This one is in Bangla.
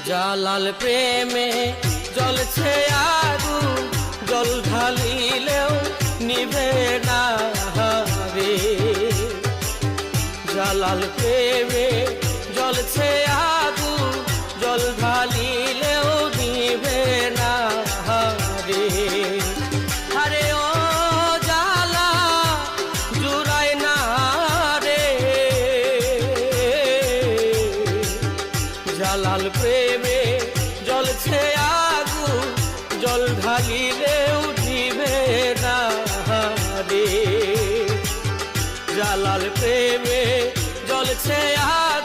জালাল প্রেমে জ্বলছে আগুন, জল ঢালিলেও নিভে না রে। জালাল প্রেমে জ্বলছে আগুন, জল ঢালিলেও নিভে না রে। আরে ও জালা জুড়ায় না রে, জালাল প্রেমে জ্বলছে আগুন, জল ঢালিলেও নিভে না রে। জালাল প্রেমে জ্বলছে আগুন,